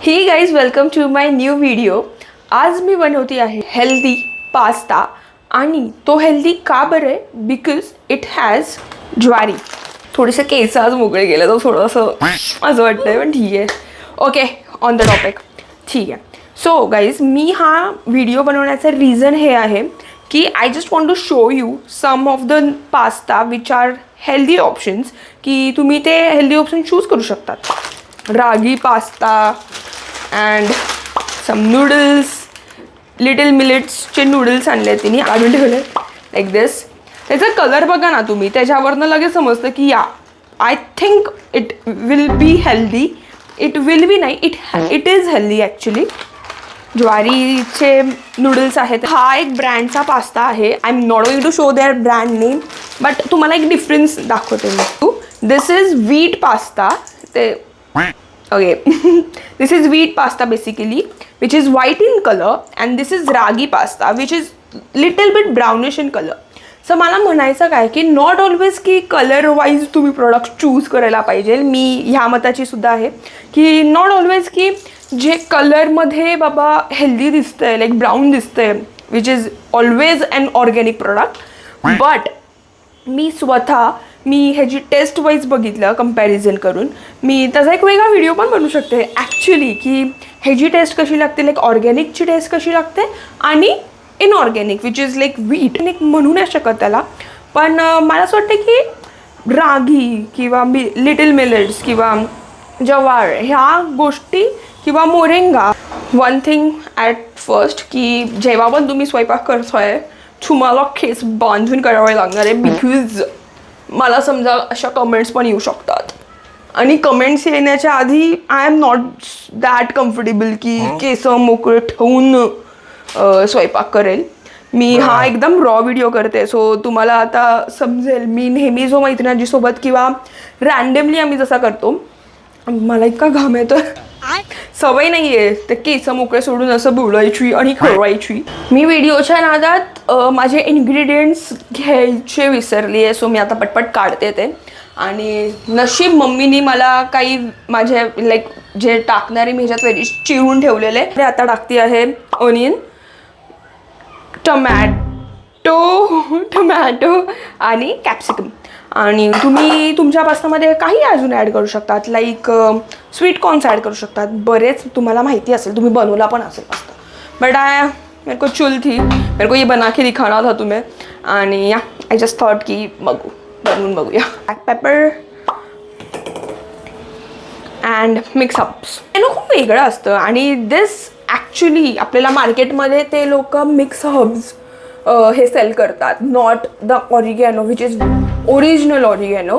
हे guys, welcome to my new video. आज मी बनवती आहे हेल्दी पास्ता. आणि तो हेल्दी का बरं आहे? बिकॉज इट हॅज ज्वारी. थोडेसे केस आज मोकळे गेले तर थोडंसं असं वाटतंय, पण ठीक आहे. Okay, on the topic. ठीक आहे. सो गाईज, मी हा व्हिडिओ बनवण्याचं रिझन हे आहे की I just want to show you some of the pasta which are healthy options, की तुम्ही ते हेल्दी ऑप्शन चूज करू शकतात. Ragi pasta and some noodles, little मिलेट्सचे नूडल्स आणले तिने, काढून ठेवले लाईक दिस. त्याचा कलर बघा ना तुम्ही, त्याच्यावरनं लगेच समजतं की या I think it will be healthy. It will be नाही, इट इज हेल्दी ॲक्च्युली. ज्वारीचे नूडल्स आहेत. हा एक ब्रँडचा पास्ता आहे. I am not going to show their brand name, but तुम्हाला एक डिफरन्स दाखवते मी. This is wheat pasta. ते okay. This is wheat pasta basically, which is white in color, and this is ragi pasta, which is little bit brownish in color. So मला म्हणायचं काय की not always की colour wise तुम्ही product choose करायला पाहिजे. मी ह्या मताची सुद्धा आहे की नॉट ऑलवेज की जे कलरमध्ये बाबा हेल्दी दिसतंय, लाईक ब्राऊन दिसतंय, which is always an organic product. But मी ह्याची टेस्ट वाईज बघितलं कंपॅरिझन करून. मी त्याचा एक वेगळा व्हिडिओ पण बनवू शकते ॲक्च्युली, की ह्याची टेस्ट कशी लागते, लाईक ऑर्गॅनिकची टेस्ट कशी लागते आणि inorganic which is like wheat. म्हणू नाही शकत त्याला, पण मला असं वाटतं की रागी किंवा लिटिल मिलेट्स किंवा जवार ह्या गोष्टी किंवा moringa. One thing at first की जेव्हा पण तुम्ही स्वयंपाक करतोय तुम्हाला केस बांधून करावे लागणार आहे, बिकॉज मला समजा अशा कमेंट्स पण येऊ शकतात. आणि कमेंट्स येण्याच्या आधी I am not that comfortable की केस मोकळे ठेवून स्वयंपाक करेल. मी हा एकदम रॉ व्हिडिओ करते, सो तुम्हाला आता समजेल. मी नेहमी जो मैत्रिणीसोबत किंवा रँडमली आम्ही जसा करतो, मला इतका घाम येतो, सवय नाही आहे ते केस मोकळे सोडून असं बोलायची आणि खवळायची. मी व्हिडिओच्या नादात माझे इन्ग्रेडियंट्स घ्यायचे विसरली आहे, सो मी आता पटपट काढते ते. आणि नशीब मम्मीनी मला काही माझे लाईक जे टाकणारे मी ह्याच्यात वेजी चिरून ठेवलेले. आता टाकते आहे ऑनियन, टोमॅटो आणि कॅप्सिकम. आणि तुम्ही तुमच्या पास्तामध्ये काही अजून ॲड करू शकतात, लाईक स्वीट कॉर्न्स ॲड करू शकतात. बरेच तुम्हाला माहिती असेल, तुम्ही बनवला पण असेल पास्ता. बट मेरे को चुल थी, मेरे को ये बना के दिखाना था तुम्हें. आणि या आय जस्ट थॉट की बनवून बघूया. ब्लॅक पेपर अँड मिक्सअप्स हे ना खूप वेगळं असतं. आणि दिस ॲक्च्युली आपल्याला मार्केटमध्ये ते लोक मिक्स हर्ब्स हे सेल करतात, not the oregano which is original oregano.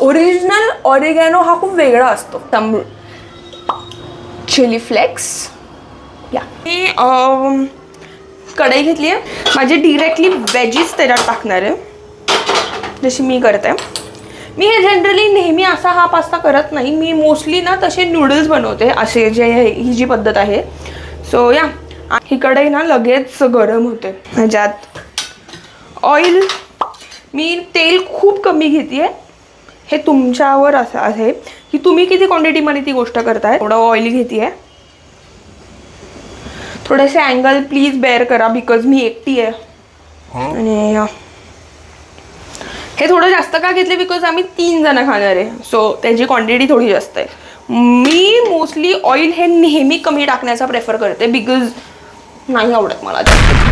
Original oregano हा खूप वेगळा असतो. Chilli flakes. या मी कढई घेतली आहे. माझे डिरेक्टली वेजीस त्याच्यात टाकणार आहे, जशी मी करते. मी हे जनरली नेहमी असा हा पास्ता करत नाही. मी मोस्टली ना तसे नूडल्स बनवते, असे जे ही जी पद्धत आहे. सो या ही कढई ना लगेच गरम होते. ह्याच्यात ऑइल, मी तेल खूप कमी घेते आहे. हे तुमच्यावर असं आहे की तुम्ही किती क्वांटिटीमध्ये ती गोष्ट करताय. थोडं ऑइल घेते आहे. थोडेसे अँगल प्लीज बेअर करा, बिकॉज मी एकटी आहे. आणि हे थोडं जास्त का घेतले, बिकॉज आम्ही 3 जण खाणार आहे, सो त्याची क्वांटिटी थोडी जास्त आहे. मी मोस्टली ऑइल हे नेहमी कमी टाकण्याचा प्रेफर करते, बिकॉज नाही आवडत मला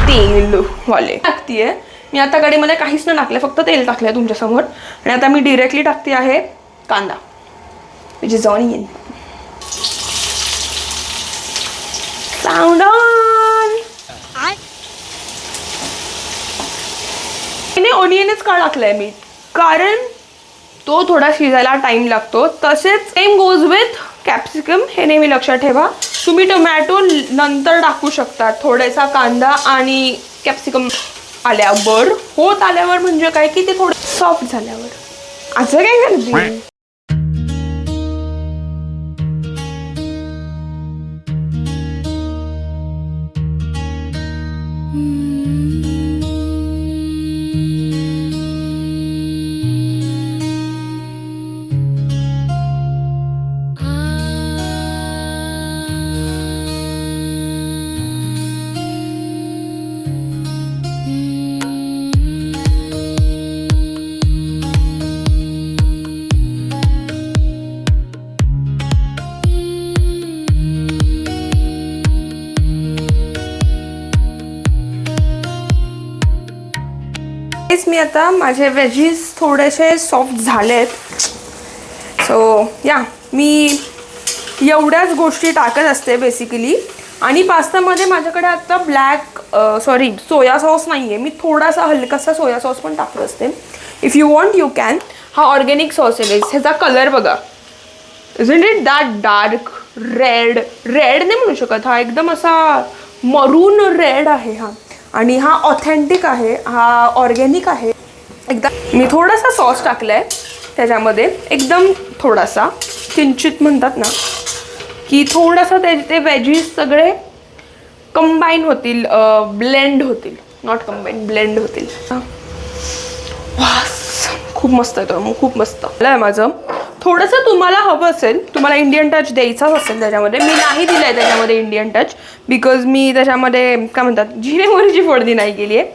तेलवाले. टाकते मी आता कढईमध्ये काहीच नाही टाकलं, फक्त तेल टाकलं तुमच्यासमोर. आणि आता मी डिरेक्टली टाकते आहे कांदा, which is onion. Sound on. ऑनियनच का टाकलंय मी, कारण तो थोडा शिजायला टाइम लागतो. तसेच सेम गोज विथ कॅप्सिकम, हे नेहमी लक्षात ठेवा. तुम्ही टोमॅटो नंतर टाकू शकता, थोडासा कांदा आणि कॅप्सिकम आल्यावर म्हणजे काय की ते थोडं सॉफ्ट झाल्यावर. असं काय करते. मी आता माझे वेजीज थोडेसे सॉफ्ट झालेत. सो या मी एवढ्याच गोष्टी टाकत असते बेसिकली. आणि पास्तामध्ये माझ्याकडे आता सोया सॉस नाही आहे. मी थोडासा हलकासा सोया सॉस पण टाकत असते. If you want you can. हा ऑर्गॅनिक सॉस आहे. ह्याचा कलर बघा. Isn't it that dark red नाही म्हणू शकत. हा एकदम असा मरून रेड आहे हा. आणि हा ऑथेंटिक आहे. हा ऑर्गॅनिक आहे एकदम. मी थोडासा सॉस टाकलाय त्याच्यामध्ये, एकदम थोडासा, किंचित म्हणतात ना की थोडासा ते वेजीस सगळे कंबाईन होतील, ब्लेंड होतील. नॉट कंबाईन, ब्लेंड होतील. खूप मस्त आहे तो, खूप मस्त आहे माझं. थोडंसं तुम्हाला हवं असेल, तुम्हाला इंडियन टच द्यायचाच असेल त्याच्यामध्ये. मी नाही दिलं आहे त्याच्यामध्ये इंडियन टच, बिकॉज मी त्याच्यामध्ये काय म्हणतात जिरे मोहरीची फोडणी नाही केली आहे.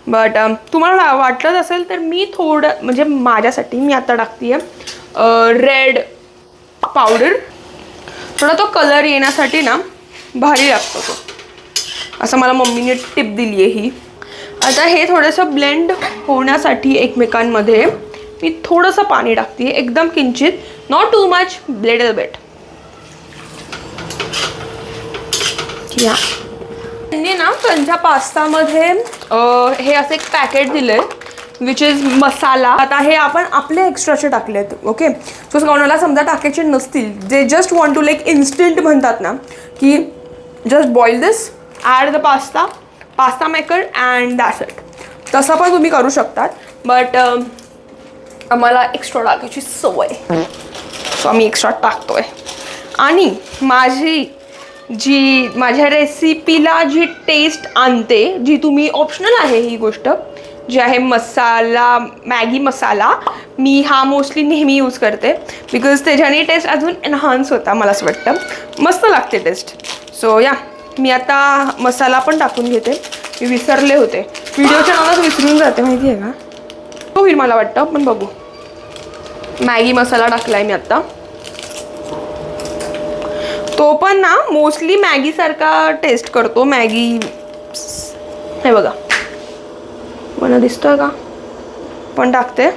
बट तुम्हाला वाटलं असेल तर मी थोडं, म्हणजे माझ्यासाठी मी आता टाकते आहे रेड पावडर. थोडा तो कलर येण्यासाठी ना भारी लागतो तो, असं मला मम्मीने टिप दिली आहे ही. आता हे थोडंसं ब्लेंड होण्यासाठी एकमेकांमध्ये मी थोडंसं पाणी टाकते, एकदम किंचित, not too much, little bit. या त्यांनी ना त्यांच्या पास्तामध्ये हे असं एक पॅकेट दिलं आहे विच इज मसाला. आता हे आपण आपले एक्स्ट्राचे टाकले आहेत. ओके. सो कोणाला समजा टाकायचे नसतील, जे just want to like instant म्हणतात ना की just boil this, add the pasta maker and that's it, तसं पण तुम्ही करू शकतात. बट आम्हाला एक्स्ट्रा टाकायची सवय, सो आम्ही एक्स्ट्रा टाकतोय. आणि माझ्या रेसिपीला जी टेस्ट आणते, जी तुम्ही ऑप्शनल आहे ही गोष्ट, जी आहे मसाला, मॅगी मसाला, मी हा मोस्टली नेहमी यूज करते बिकॉज त्याच्याने टेस्ट अजून एनहान्स होता. मला असं वाटतं मस्त लागते टेस्ट. सो या मी आता मसाला पण टाकून घेते. मी विसरले होते, व्हिडिओच्या नावात विसरून जाते माहिती आहे का. तो होईल मला वाटतं, पण बघू. मॅगी मसाला टाकलाय मी आता. तो पण ना मोस्टली मॅगीसारखा टेस्ट करतो. मॅगी हे बघा, मला दिसतोय का, पण टाकते.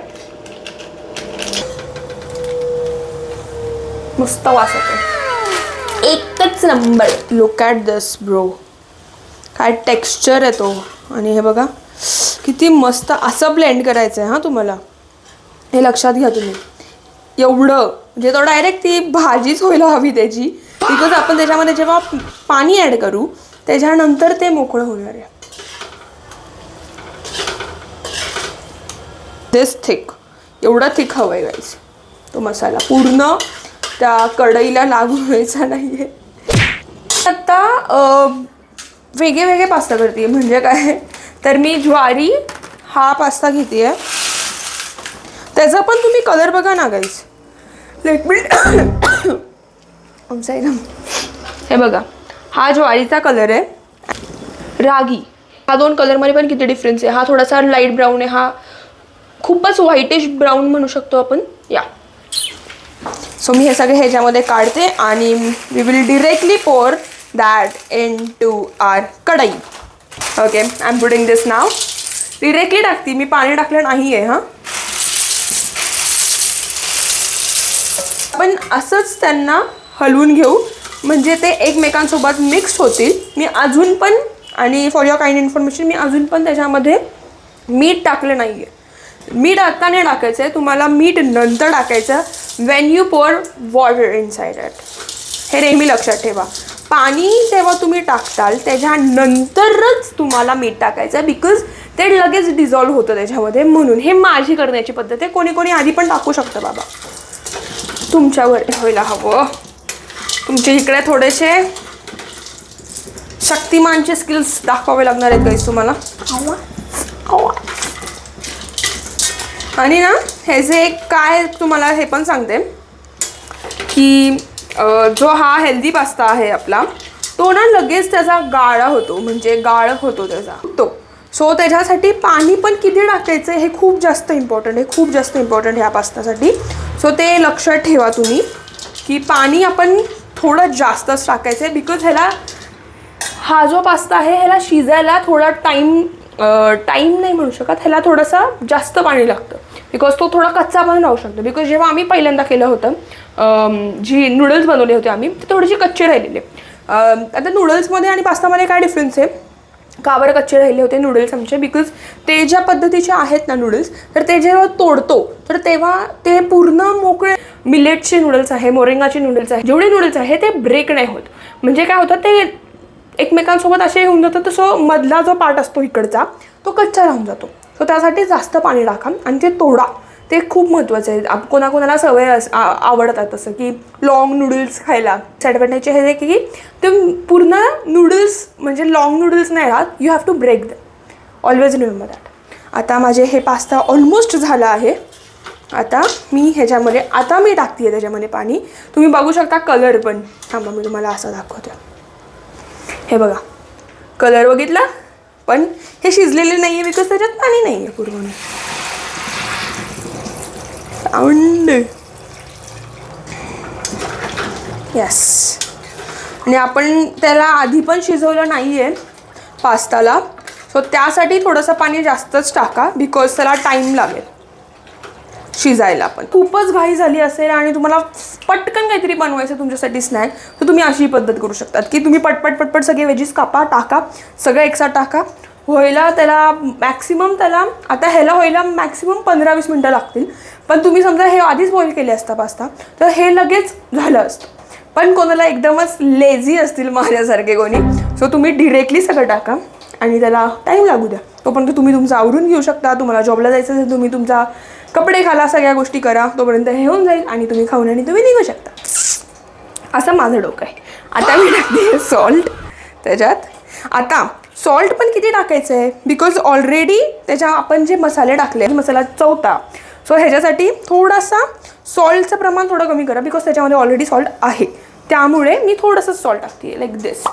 मस्त वास येतो, एकच number. Look at this bro, काय टेक्स्चर आहे तो. आणि हे बघा किती मस्त. असं ब्लेंड करायचं आहे हां तुम्हाला, हे लक्षात घ्या तुम्ही. एवढं म्हणजे तो डायरेक्ट ती भाजीच व्हायला हवी त्याची, बिकॉज आपण त्याच्यामध्ये जेव्हा पाणी ॲड करू त्याच्यानंतर ते मोकळं होणार आहे. दिस थिक, एवढा थिक हवं आहे गाईज. तो मसाला पूर्ण त्या कढईला लागू व्हायचा नाही आहे. आता वेगळे पास्ता करते. म्हणजे काय तर मी ज्वारी हा पास्ता घेते आहे. त्याचा पण तुम्ही कलर बघा ना गाईज. लेट मी हे बघा, हा ज्वारीचा कलर आहे. रागी, हा दोन कलरमध्ये पण किती डिफरन्स आहे. हा थोडासा लाईट ब्राऊन आहे, हा खूपच व्हाईटिश ब्राऊन म्हणू शकतो आपण. या सो मी हे सगळे ह्याच्यामध्ये काढते आणि वी विल डिरेक्टली पोर दॅट इन टू आर कढई. Okay, I am putting this now. Directly टाकते मी, पाणी टाकलं नाही आहे. हां, आपण असंच त्यांना हलवून घेऊ म्हणजे ते एकमेकांसोबत मिक्स होतील. मी अजून पण, आणि फॉर युअर काइंड इन्फॉर्मेशन, मी अजून पण त्याच्यामध्ये मीठ टाकलं नाही आहे. मीठ आता नाही टाकायचं आहे तुम्हाला, मीठ नंतर टाकायचं Wien you pour water inside it. हे नेहमी लक्षात ठेवा. पाणी जेव्हा तुम्ही टाकताल त्याच्यानंतरच तुम्हाला मीठ टाकायचं आहे, बिकॉज ते लगेच डिझॉल्व होतं त्याच्यामध्ये. म्हणून हे माझी करण्याची पद्धत आहे. कोणी कोणी आधी पण टाकू शकतं बाबा, तुमच्यावर व्हायला हवं. तुमच्या इकडे थोडेसे शक्तिमानचे स्किल्स दाखवावे लागणार आहेत गाईस तुम्हाला. आणि ना ह्याचे एक काय तुम्हाला हे पण सांगते की जो हा हेल्दी पास्ता आहे आपला, तो ना लगेच त्याचा गाळा होतो, म्हणजे गाळ होतो त्याचा तो. सो त्याच्यासाठी पाणी पण किती टाकायचं हे खूप जास्त इम्पॉर्टंट आहे, खूप जास्त इम्पॉर्टंट ह्या पास्तासाठी. सो ते लक्षात ठेवा तुम्ही की पाणी आपण थोडं जास्तच टाकायचं आहे, बिकॉज ह्याला, हा जो पास्ता आहे ह्याला शिजायला थोडा टाईम टाईम नाही म्हणू शकत, ह्याला थोडंसं जास्त पाणी लागतं बिकॉज तो थोडा कच्चा पण राहू शकतो. बिकॉज जेव्हा आम्ही पहिल्यांदा केलं होतं जी नूडल्स बनवले होते आम्ही, ते थोडेसे कच्चे राहिलेले. आता नूडल्समध्ये आणि पास्तामध्ये काय डिफरन्स आहे, का बरं कच्चे राहिले होते नूडल्स आमचे, बिकॉज ते ज्या पद्धतीचे आहेत ना नूडल्स, तर ते जेव्हा तोडतो तर तेव्हा ते पूर्ण मोकळे मिलेटचे नूडल्स आहे, मोरिंगाचे नूडल्स आहे, जेवढे नूडल्स आहे ते ब्रेक नाही होत. म्हणजे काय होतं, ते एकमेकांसोबत असे होऊन जातं, तसं मधला जो पार्ट असतो इकडचा तो कच्चा राहून जातो. सो त्यासाठी जास्त पाणी टाका आणि ते तोडा, ते खूप महत्त्वाचं आहे. कोणाकोणाला सवय आवडतात तसं की लाँग नूडल्स खायला. ॲडव्हान्टेज हे की ते पूर्ण नूडल्स म्हणजे लाँग नूडल्स नाही राहत, you have to break them, always remember that. आता माझे हे पास्ता ऑलमोस्ट झाला आहे. आता मी ह्याच्यामध्ये टाकते आहे त्याच्यामध्ये पाणी. तुम्ही बघू शकता कलर पण, थांबा मी तुम्हाला असं दाखवते. हे बघा कलर बघितला, पण हे शिजलेले नाही आहे बिकॉज त्याच्यात पाणी नाही आहे पूर्ण. Sound yes. आणि आपण त्याला आधी पण शिजवलं नाही आहे पास्ताला, सो त्यासाठी थोडंसं पाणी जास्तच टाका बिकॉज त्याला टाईम लागेल शिजायला. पण खूपच घाई झाली असेल आणि तुम्हाला पटकन काहीतरी बनवायचं तुमच्यासाठी स्नॅक, तर तुम्ही अशी पद्धत करू शकतात की तुम्ही पटपट सगळे वेजीस कापा, टाका, सगळं एकसाथ टाका. व्हायला त्याला मॅक्सिमम, त्याला आता ह्याला व्हायला मॅक्सिमम 15-20 मिनटं लागतील. पण तुम्ही समजा हे आधीच बॉईल केले असता पास्ता, तर हे लगेच झालं असतं. पण कोणाला एकदमच लेझी असतील माझ्यासारखे कोणी, सो तुम्ही डिरेक्टली सगळं टाका आणि त्याला टाईम लागू द्या. तोपर्यंत तुम्ही तुमचं आवरून घेऊ शकता. तुम्हाला जॉबला जायचं असेल तुम्ही तुमचा कपडे घाला, सगळ्या गोष्टी करा, तोपर्यंत हे होऊन जाईल आणि तुम्ही खाऊन आणि तुम्ही निघू शकता. असं माझं डोकं आहे. आता मी टाकते सॉल्ट त्याच्यात. आता सॉल्ट पण किती टाकायचं आहे, बिकॉज ऑलरेडी त्याच्या आपण जे मसाले टाकले, मसाला चौथा, सो ह्याच्यासाठी थोडासा सॉल्टचं प्रमाण थोडं कमी करा बिकॉज त्याच्यामध्ये ऑलरेडी सॉल्ट आहे. त्यामुळे मी थोडंसं सॉल्ट टाकते आहे लाईक दिस.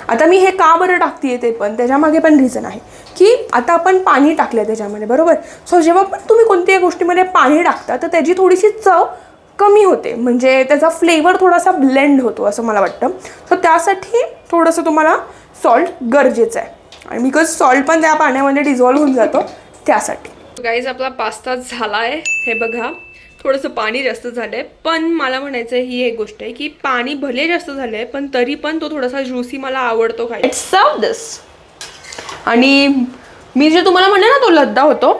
आता मी हे का बरं टाकते आहे ते पण त्याच्यामागे पण रिझन आहे की आता आपण पाणी टाकलं आहे त्याच्यामध्ये, बरोबर. सो जेव्हा पण तुम्ही कोणत्याही गोष्टीमध्ये पाणी टाकता तर त्याची थोडीशी चव कमी होते, म्हणजे त्याचा फ्लेवर थोडासा ब्लेंड होतो असं मला वाटतं. सो त्यासाठी थोडंसं तुम्हाला सॉल्ट गरजेचं आहे आणि बिकॉज सॉल्ट पण त्या पाण्यामध्ये डिझॉल्व्ह होऊन जातो त्यासाठी. गाईज आपला पास्ता झाला आहे. हे बघा थोडंसं पाणी जास्त झालं आहे, पण मला म्हणायचं ही एक गोष्ट आहे की पाणी भले जास्त झालं आहे पण तरी पण तो थोडासा ज्युसी मला आवडतो खायला. It's serve this. आणि मी जे तुम्हाला म्हणले ना तो लद्दा होतो,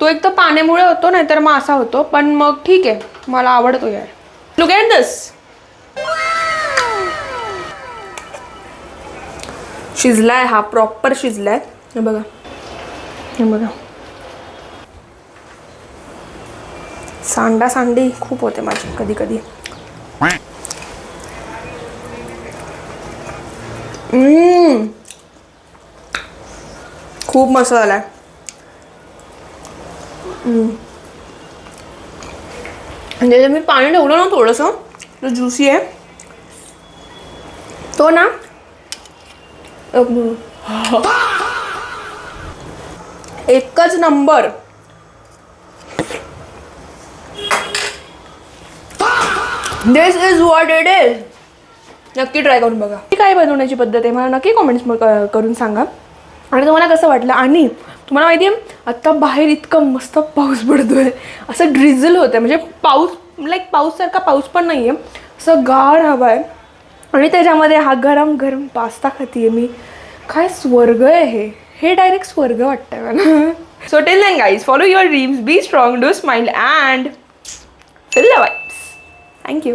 तो एक तर पाण्यामुळे होतो, नाहीतर मग असा होतो, पण मग ठीक आहे, मला आवडतो यार. लुक ॲट दिस. शिजलाय हा, प्रॉपर शिजलाय. हे बघा, हे बघा. सांडी खूप होते माझी कधी कधी. खूप मस्त झालाय. म्हणजे मी पाणी ठेवलं ना थोडंसं, तो ज्युसी आहे तो ना, एकच number. This is what it is. नक्की ट्राय करून बघा. काय बनवण्याची पद्धत आहे मला नक्की कॉमेंट्स करून सांगा आणि तुम्हाला कसं वाटलं. आणि तुम्हाला माहिती आहे आत्ता बाहेर इतकं मस्त पाऊस पडतोय, असं ड्रिझल होतं, म्हणजे पाऊस लाईक पाऊससारखा पाऊस पण नाही आहे, असं गार हवा आहे आणि त्याच्यामध्ये हा गरम गरम पास्ता खाते मी. काय स्वर्ग आहे हे डायरेक्ट स्वर्ग वाटतंय मला. So till then guys, follow your dreams, be strong, do smile and feel the vibes. Thank you.